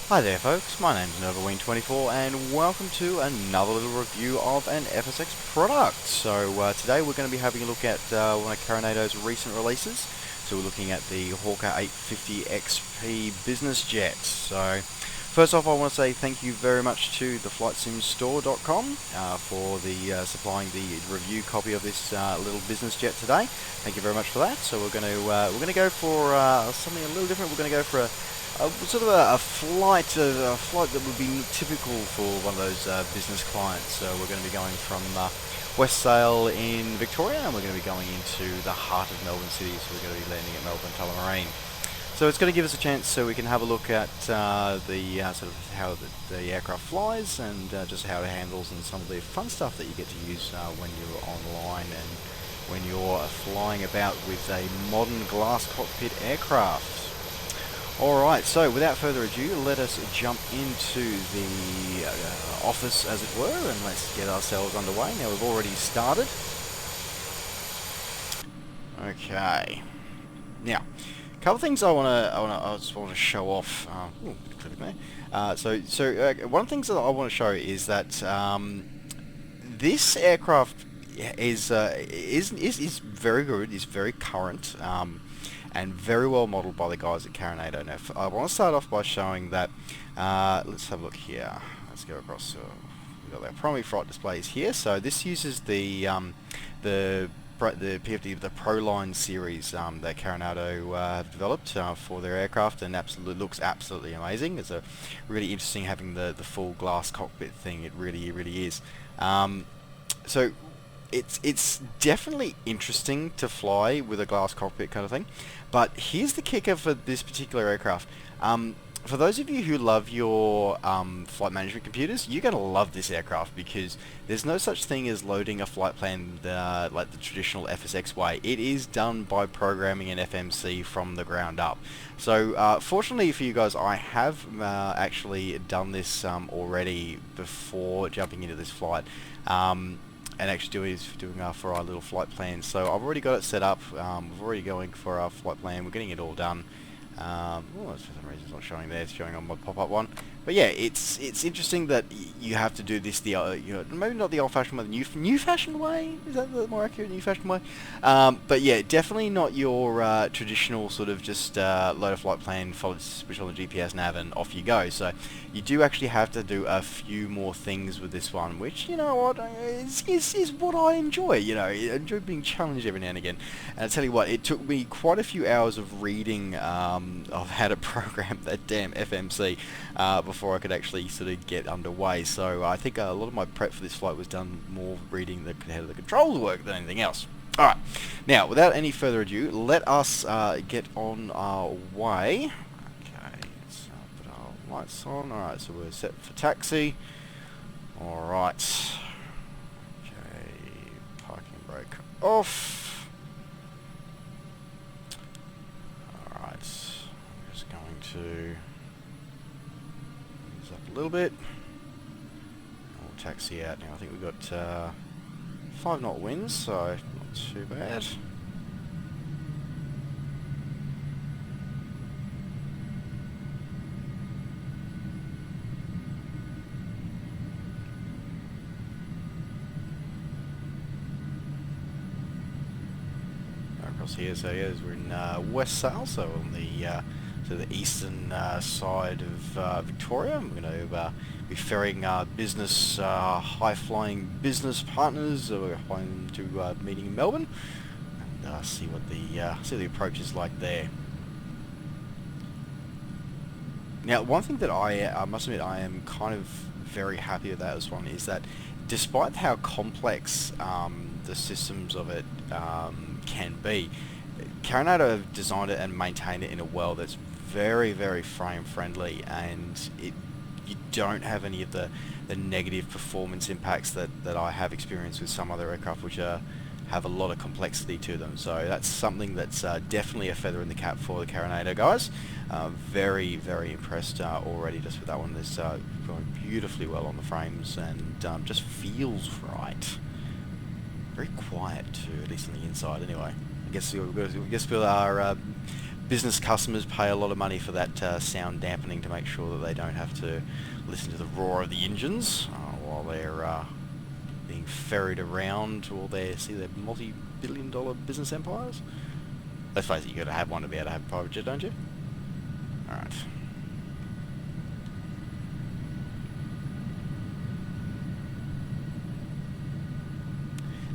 Hi there folks, my name's Novawing24 and welcome to another little review of an FSX product. So today we're going to be having a look at one of Carenado's recent releases. So we're looking at the H850XP business jet. So first off, I want to say thank you very much to theflightsimstore.com for supplying the review copy of this little business jet today. Thank you very much for that. So we're going to go for something a little different. We're going to go for sort of a flight that would be typical for one of those business clients. So we're going to be going from West Sale in Victoria, and we're going to be going into the heart of Melbourne City. So we're going to be landing at Melbourne Tullamarine. So it's going to give us a chance so we can have a look at sort of how the aircraft flies and just how it handles and some of the fun stuff that you get to use when you're online and when you're flying about with a modern glass cockpit aircraft. Alright, so without further ado, let us jump into the office, as it were, and let's get ourselves underway. Now, we've already started. Okay. Now, a couple of things I just want to show off. One of the things that I want to show is that this aircraft is very good. Is very current. And very well modelled by the guys at Carenado. Now, I want to start off by showing that, let's have a look here. Let's go across, we've got our primary flight displays here. So this uses the PFD, the Proline series that Carenado have developed for their aircraft, and looks absolutely amazing. It's a really interesting having the full glass cockpit thing. It really is. So it's definitely interesting to fly with a glass cockpit kind of thing. But here's the kicker for this particular aircraft. For those of you who love your flight management computers, you're going to love this aircraft because there's no such thing as loading a flight plan like the traditional FSX way. It is done by programming an FMC from the ground up. So fortunately for you guys, I have actually done this already before jumping into this flight. And actually doing for our little flight plan. So I've already got it set up. We're already going for our flight plan. We're getting it all done. For some reason it's not showing there. It's showing on my pop-up one. But yeah, it's interesting that you have to do this maybe not the old-fashioned way, the new-fashioned way. Is that the more accurate new-fashioned way? But yeah, definitely not your traditional sort of just load a flight plan, switch on the GPS nav, and off you go. So you do actually have to do a few more things with this one, which, you know what, is what I enjoy. You know, I enjoy being challenged every now and again. And I tell you what, it took me quite a few hours of reading of how to program that damn FMC before I could actually sort of get underway. So I think a lot of my prep for this flight was done more reading how the controls work than anything else. Alright, now without any further ado, let us get on our way. Okay, let's put our lights on. Alright, so we're set for taxi. Alright. Okay, parking brake off. Alright, I'm just going to up a little bit. We'll taxi out now. I think we've got 5 knot winds, so not too bad. Across here, so yeah, we're in West Sale, so on the to the eastern side of Victoria. We're going to be ferrying our business, high-flying business partners. We're flying to a meeting in Melbourne and see what the approach is like there. Now, one thing that I must admit I am kind of very happy with this one is that despite how complex the systems of it can be, Carenado have designed it and maintained it in a world that's very frame friendly, and you don't have any of the negative performance impacts that I have experienced with some other aircraft which have a lot of complexity to them. So that's something that's definitely a feather in the cap for the Carenado guys. Very impressed already just with that one. It's going beautifully well on the frames and just feels right. Very quiet too, at least on the inside anyway. I guess we'll our business customers pay a lot of money for that sound dampening to make sure that they don't have to listen to the roar of the engines while they're being ferried around to all their multi-billion-dollar business empires. Let's face it, you got to have one to be able to have a private jet, don't you? All right.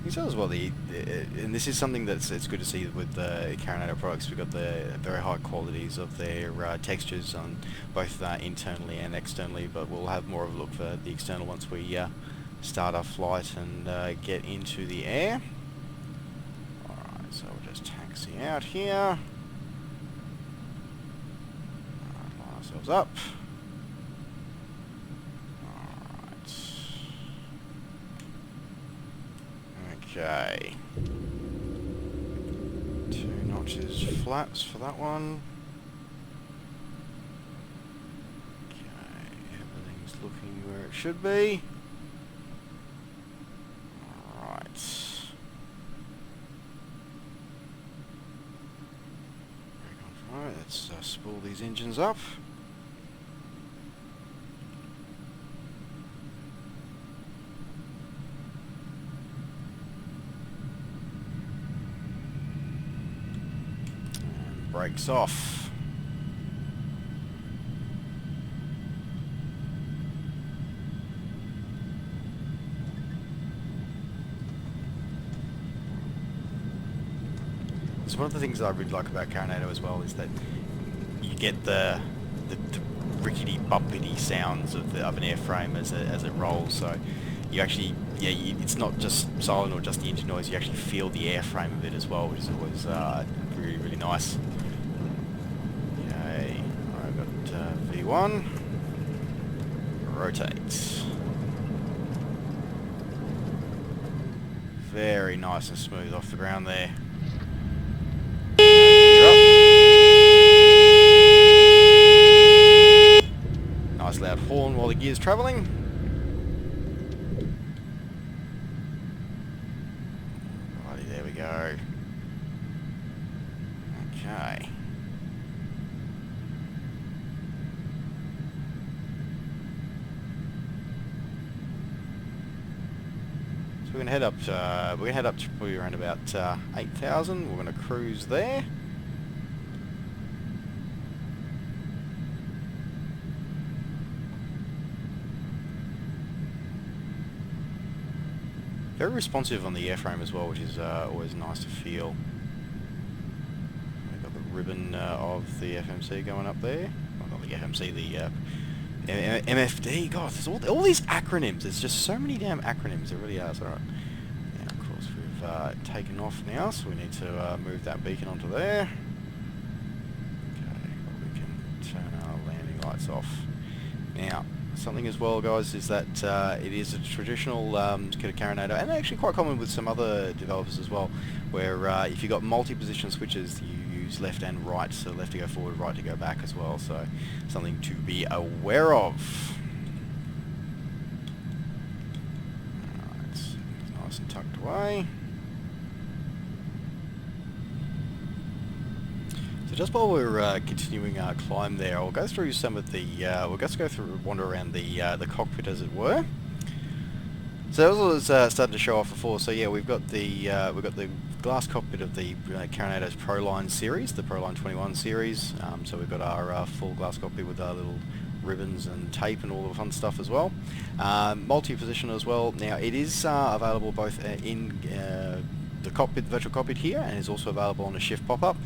So as well, and this is something that's it's good to see with the Carenado products. We've got the very high qualities of their textures on both internally and externally, but we'll have more of a look for the external once we start our flight and get into the air. Alright, so we'll just taxi out here. Line ourselves up. Okay. 2 notches flaps for that one. Okay, everything's looking where it should be. Alright. Alright, let's spool these engines up. Brakes off. So one of the things that I really like about Carenado as well is that you get the rickety, bumpity sounds of an airframe as it rolls. So you actually, it's not just silent or just the engine noise. You actually feel the airframe of it as well, which is always really, really nice. Okay, I've got V1. Rotate. Very nice and smooth off the ground there. Nice loud horn while the gear's travelling. Righty, there we go. Okay. So we're gonna head up to probably around about 8,000. We're gonna cruise there. Very responsive on the airframe as well, which is always nice to feel. We've got the ribbon of the FMC going up there. Well, not the FMC, the MFD. God, there's all these acronyms. There's just so many damn acronyms. There really are. Alright. Now, of course, we've taken off now, so we need to move that beacon onto there. Okay, well, we can turn our landing lights off. Now, something as well, guys, is that it is a traditional kit of Carenado, and actually quite common with some other developers as well, where if you've got multi-position switches, you use left and right, so left to go forward, right to go back as well, so something to be aware of. Alright, nice and tucked away. So just while we're continuing our climb there, I'll go through some of the, we'll just go through, wander around the cockpit as it were. So as I was starting to show off before, so yeah, we've got the glass cockpit of the Carenado's Proline series, the Proline 21 series. So we've got our full glass cockpit with our little ribbons and tape and all the fun stuff as well. Multi-position as well. Now it is available both in the cockpit, virtual cockpit here, and is also available on a shift pop-up.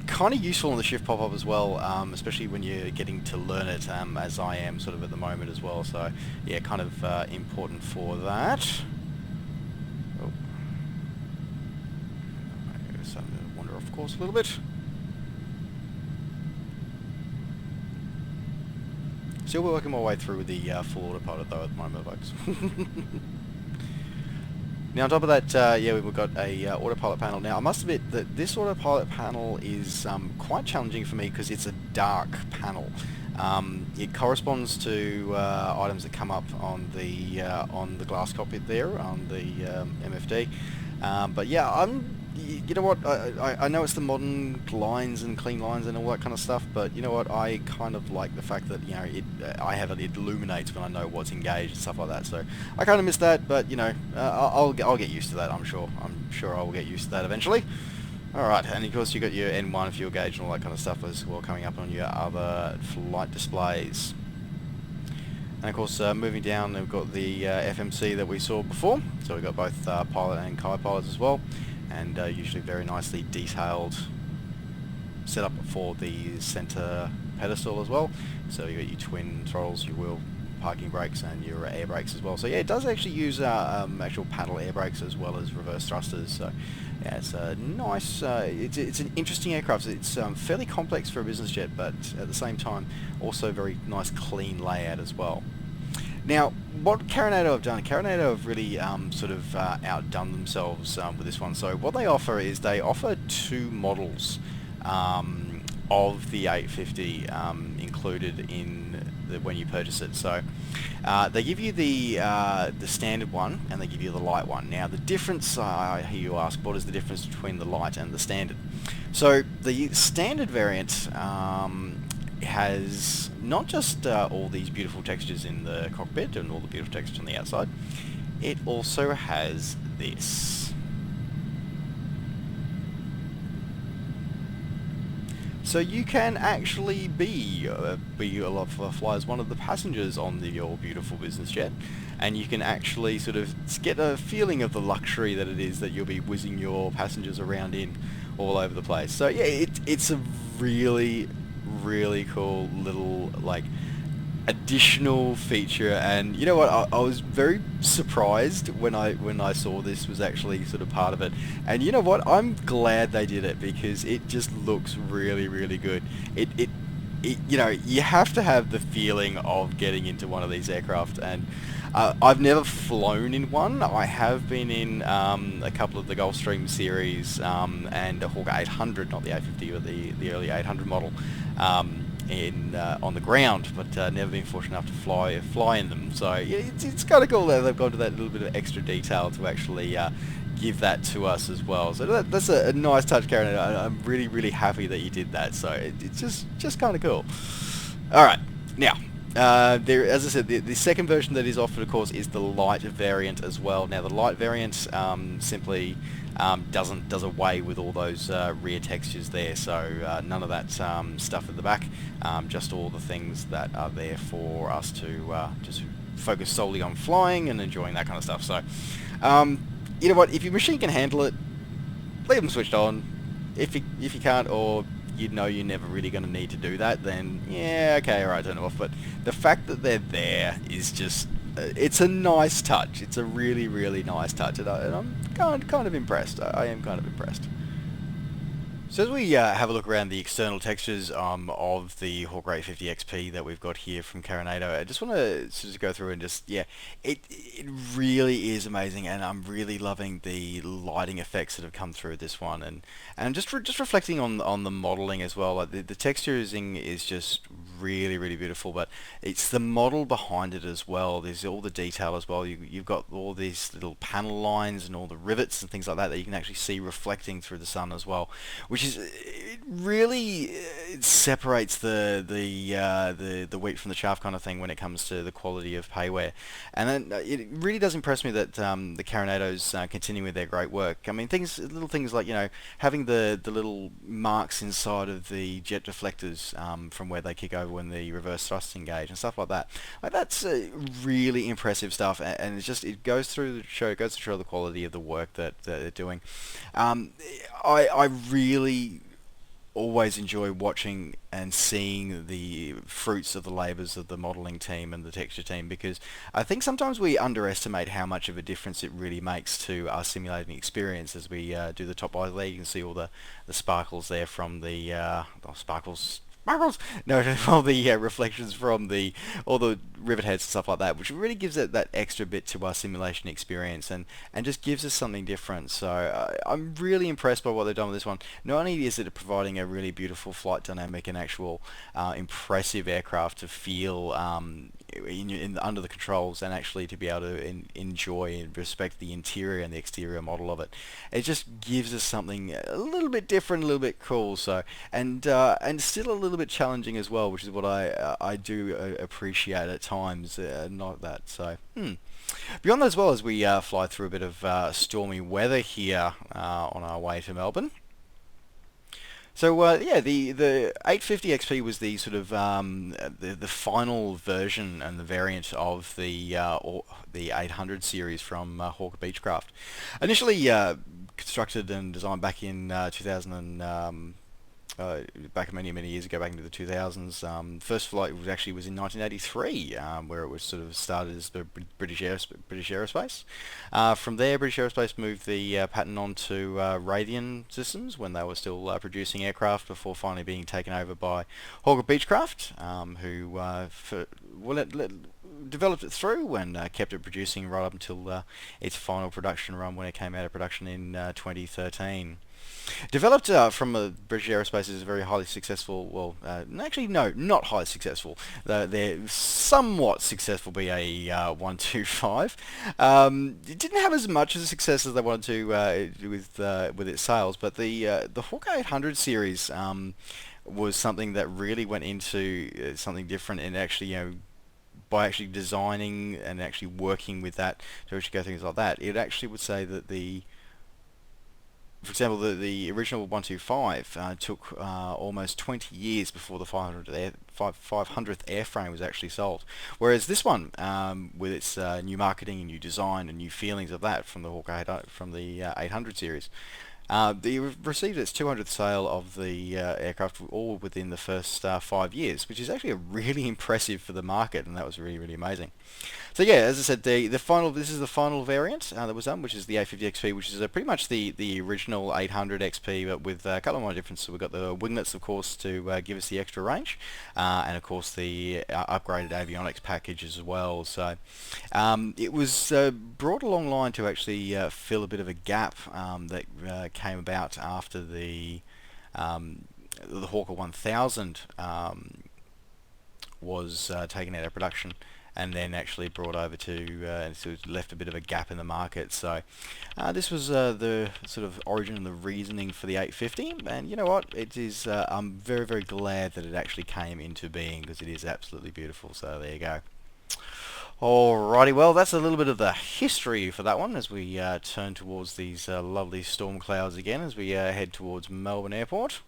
Kind of useful on the shift pop-up as well, especially when you're getting to learn it, as I am sort of at the moment as well. So yeah, kind of important for that. Oh. I'm starting to wander off course a little bit. Still working my way through the full autopilot though at the moment, folks. Now on top of that, yeah, we've got a autopilot panel. Now I must admit that this autopilot panel is quite challenging for me because it's a dark panel. It corresponds to items that come up on the glass cockpit there on the MFD. But yeah, I'm you know what? I know it's the modern lines and clean lines and all that kind of stuff, but you know what? I kind of like the fact that, you know, it illuminates when I know what's engaged and stuff like that. So I kind of miss that, but you know, I'll get used to that. I'm sure. I'm sure I will get used to that eventually. All right, and of course you got your N1 fuel gauge and all that kind of stuff as well coming up on your other flight displays. And of course, moving down, we've got the FMC that we saw before. So we've got both pilot and co-pilots as well, and usually very nicely detailed setup for the center pedestal as well. So you got your twin throttles, your wheel parking brakes, and your air brakes as well. So yeah, it does actually use actual paddle air brakes as well as reverse thrusters. So yeah, it's a nice. It's an interesting aircraft. It's fairly complex for a business jet, but at the same time, also very nice, clean layout as well. Now, what Carenado have done, Carenado have really sort of outdone themselves with this one. So what they offer is they offer two models of the 850 included in when you purchase it. So they give you the standard one and they give you the light one. Now the difference, I hear you ask, what is the difference between the light and the standard? So the standard variant has not just all these beautiful textures in the cockpit and all the beautiful textures on the outside, it also has this. So you can actually be fly as one of the passengers on your beautiful business jet, and you can actually sort of get a feeling of the luxury that it is that you'll be whizzing your passengers around in all over the place. So yeah, it's a really cool little like additional feature, and you know what, I was very surprised when I saw this was actually sort of part of it, and you know what, I'm glad they did it because it just looks really good. It you know, you have to have the feeling of getting into one of these aircraft, and I've never flown in one. I have been in a couple of the Gulfstream series and a Hawker 800, not the 850 but the early 800 model, on the ground, but never been fortunate enough to fly in them. So yeah, it's kind of cool that they've gone to that little bit of extra detail to actually give that to us as well. So that's a nice touch, Karen. I'm really happy that you did that. So it's just kind of cool. All right, now. There, as I said, the second version that is offered, of course, is the light variant as well. Now, the light variant simply does away with all those rear textures there, so none of that stuff at the back, just all the things that are there for us to just focus solely on flying and enjoying that kind of stuff. So, you know what, if your machine can handle it, leave them switched on. If you can't, or you know you're never really going to need to do that, then yeah, okay, alright, turn it off. But the fact that they're there is just, it's a nice touch. It's a really nice touch, and I'm kind of impressed. I am kind of impressed. So as we have a look around the external textures of the Hawker 850XP that we've got here from Carenado, I just want to sort of go through and just, yeah, it really is amazing, and I'm really loving the lighting effects that have come through this one, and just reflecting on the modeling as well. Like the texturing is just really beautiful, but it's the model behind it as well. There's all the detail as well. You've got all these little panel lines and all the rivets and things like that that you can actually see reflecting through the sun as well, which is, it really it separates the wheat from the chaff kind of thing when it comes to the quality of payware. And then it really does impress me that the Carenados continue with their great work. I mean, little things like, you know, having the little marks inside of the jet deflectors from where they kick over when the reverse thrust engage and stuff like that. Like, that's really impressive stuff, and it goes through the show. It goes to show the quality of the work that they're doing. I really always enjoy watching and seeing the fruits of the labours of the modelling team and the texture team, because I think sometimes we underestimate how much of a difference it really makes to our simulating experience. As we do the top eye there, you can see all the sparkles there from the sparkles. No, all the reflections from all the rivet heads and stuff like that, which really gives it that extra bit to our simulation experience and just gives us something different. So I'm really impressed by what they've done with this one. Not only is it providing a really beautiful flight dynamic and actual impressive aircraft to feel under the controls, and actually to be able to enjoy and respect the interior and the exterior model of it. It just gives us something a little bit different, a little bit cool. So and still a little bit challenging as well, which is what I do appreciate at times. Not that. So beyond that, as well, as we fly through a bit of stormy weather here on our way to Melbourne. So yeah, the 850XP was the sort of the final version and the variant of the 800 series from Hawker Beechcraft. Initially constructed and designed back in 2000 and back many years ago, back into the 2000s. First flight was in 1983, where it was sort of started as the British Aerospace. From there, British Aerospace moved the pattern on to Raytheon Systems when they were still producing aircraft, before finally being taken over by Hawker Beechcraft, who developed it through and kept it producing right up until its final production run, when it came out of production in 2013. Developed from British Aerospace is a very highly successful, well, actually no, not highly successful. They're somewhat successful BAE 125. It didn't have as much of a success as they wanted to with its sales, but the Hawker 800 series was something that really went into something different, and actually, by actually designing and actually working with that to actually go things like that, it actually would say that for example, the original 125 took almost 20 years before the 500th airframe was actually sold. Whereas this one, with its new marketing and new design and new feelings of that from the Hawker 800 series, they received its 200th sale of the aircraft all within the first 5 years, which is actually really impressive for the market, and that was really amazing. So yeah, as I said, this is the final variant that was done, which is the 850XP, which is pretty much the original 800XP, but with a couple of more differences. We've got the winglets, of course, to give us the extra range, and of course the upgraded avionics package as well. So it was brought along line to actually fill a bit of a gap that came about after the Hawker 1000 was taken out of production, and then actually brought over to, and so it left a bit of a gap in the market. So this was the sort of origin and the reasoning for the 850, and you know what, it is, I'm very glad that it actually came into being, because it is absolutely beautiful. So there you go. Alrighty, well, that's a little bit of the history for that one, as we turn towards these lovely storm clouds again as we head towards Melbourne Airport.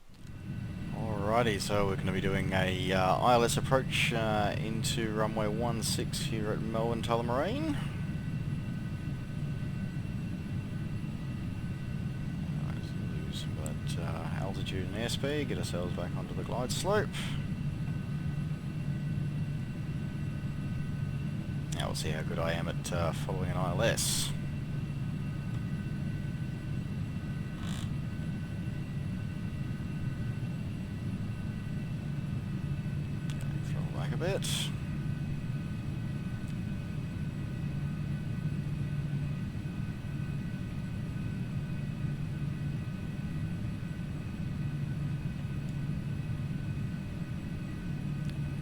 Alrighty, so we're going to be doing a ILS approach into runway 16 here at Melbourne Tullamarine. Lose some of that altitude and airspeed, get ourselves back onto the glide slope. Now we'll see how good I am at following an ILS. A bit.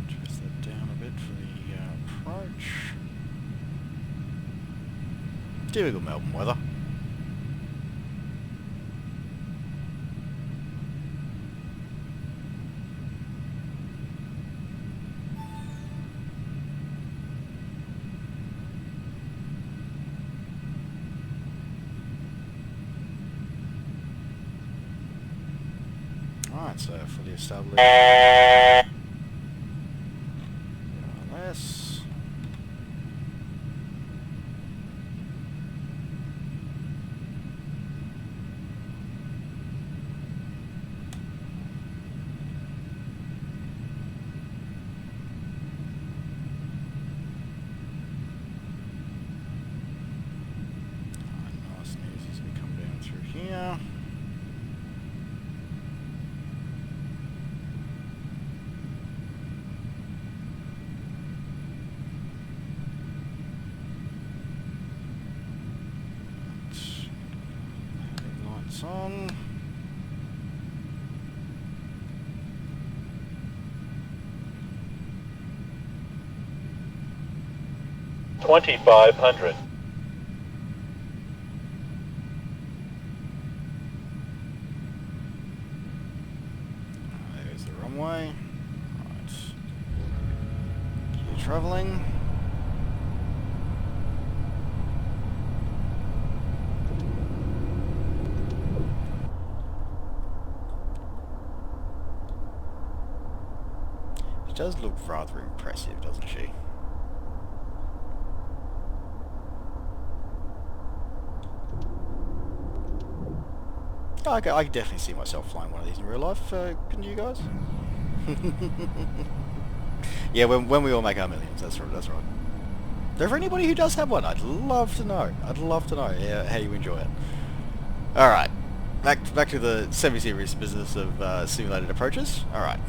Adjust that down a bit for the approach. Typical Melbourne weather. Alright, so fully established. ILS. Nice and easy as we come down through here. Lights on. $2,500. There's the runway. Right. Keep travelling. She does look rather impressive, doesn't she? I can definitely see myself flying one of these in real life, couldn't you guys? Yeah, when we all make our millions, that's right. Is there ever anybody who does have one? I'd love to know. I'd love to know how you enjoy it. Alright, back to the semi-serious business of simulated approaches. Alright.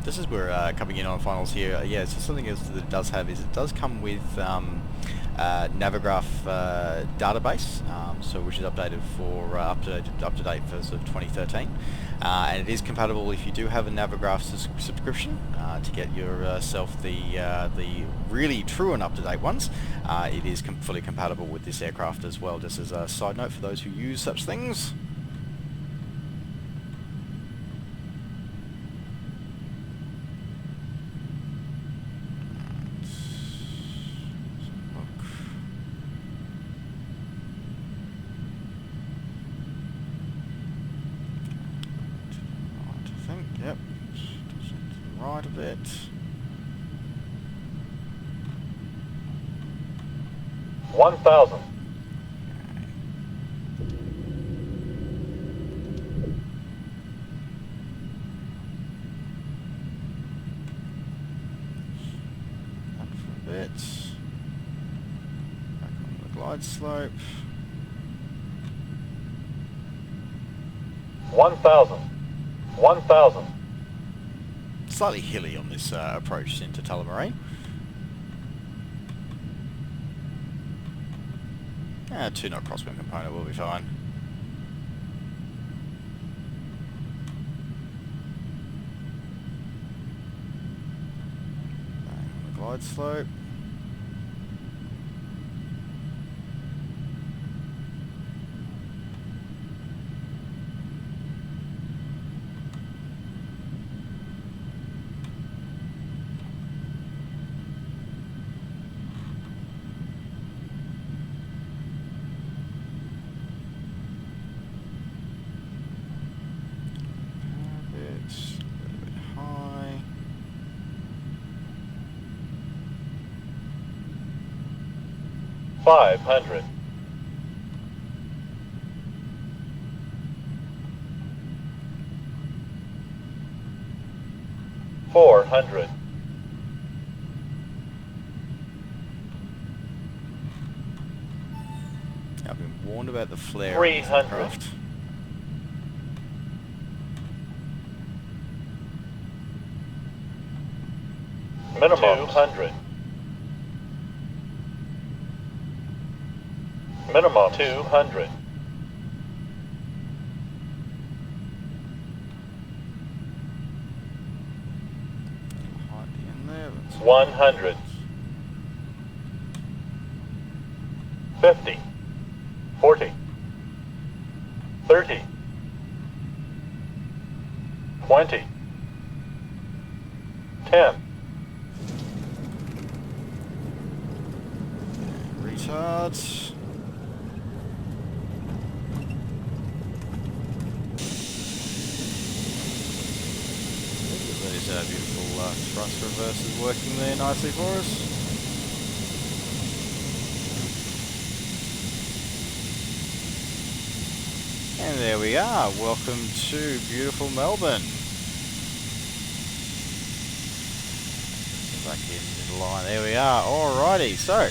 This is where coming in on finals here. Yeah, so something else that it does have is it does come with Navigraph database, so which is updated for up to date for sort of 2013, and it is compatible if you do have a Navigraph subscription to get yourself the really true and up to date ones. It is fully compatible with this aircraft as well. Just as a side note for those who use such things. Yep, just to the right a bit. $1,000. Up for a bit. Back on the glide slope. 1,000. 1,000. Slightly hilly on this approach into Tullamarine. 2-knot crosswind component will be fine. Bang on the glide slope. High. 500. 400. I've been warned about the flare. 300. Minimum 200. Minimum 200. Hide in there. 100. 50. 40. 30. 20. 10. Retards. There's beautiful thrust reversers working there nicely for us. And there we are. Welcome to beautiful Melbourne. Back in the line. There we are. Alrighty. So,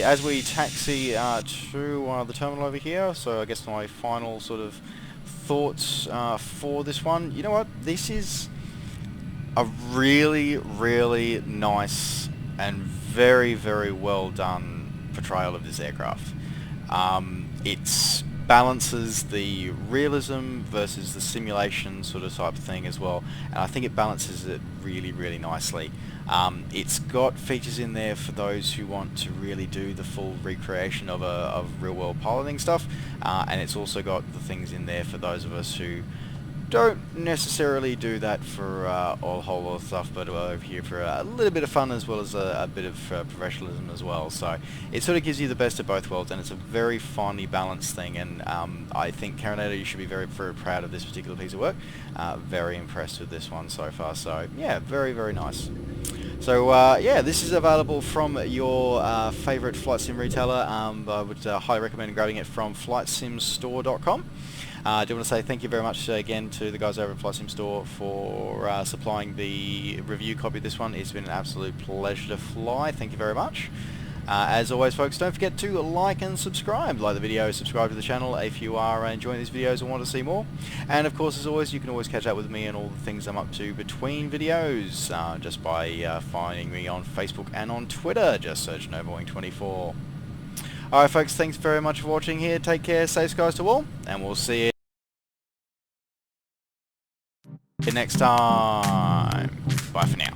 as we taxi to the terminal over here, so I guess my final sort of thoughts for this one. You know what? This is a really, really nice and very, very well done portrayal of this aircraft. It balances the realism versus the simulation sort of type of thing as well, and I think it balances it really, really nicely. It's got features in there for those who want to really do the full recreation of real-world piloting stuff, and it's also got the things in there for those of us who don't necessarily do that for a whole lot of stuff, but over here for a little bit of fun as well as a bit of professionalism as well. So it sort of gives you the best of both worlds, and it's a very finely balanced thing, and I think Carenado, you should be very, very proud of this particular piece of work. Very impressed with this one so far, so yeah, very, very nice. So yeah, this is available from your favourite flight sim retailer. I would highly recommend grabbing it from flightsimstore.com. I do want to say thank you very much again to the guys over at Flight Sim Store for supplying the review copy of this one. It's been an absolute pleasure to fly. Thank you very much. As always, folks, don't forget to like and subscribe. Like the video, subscribe to the channel if you are enjoying these videos and want to see more. And of course, as always, you can always catch up with me and all the things I'm up to between videos just by finding me on Facebook and on Twitter. Just search Novawing24. Alright folks, thanks very much for watching here. Take care, safe skies to all, and we'll see you next time. Bye for now.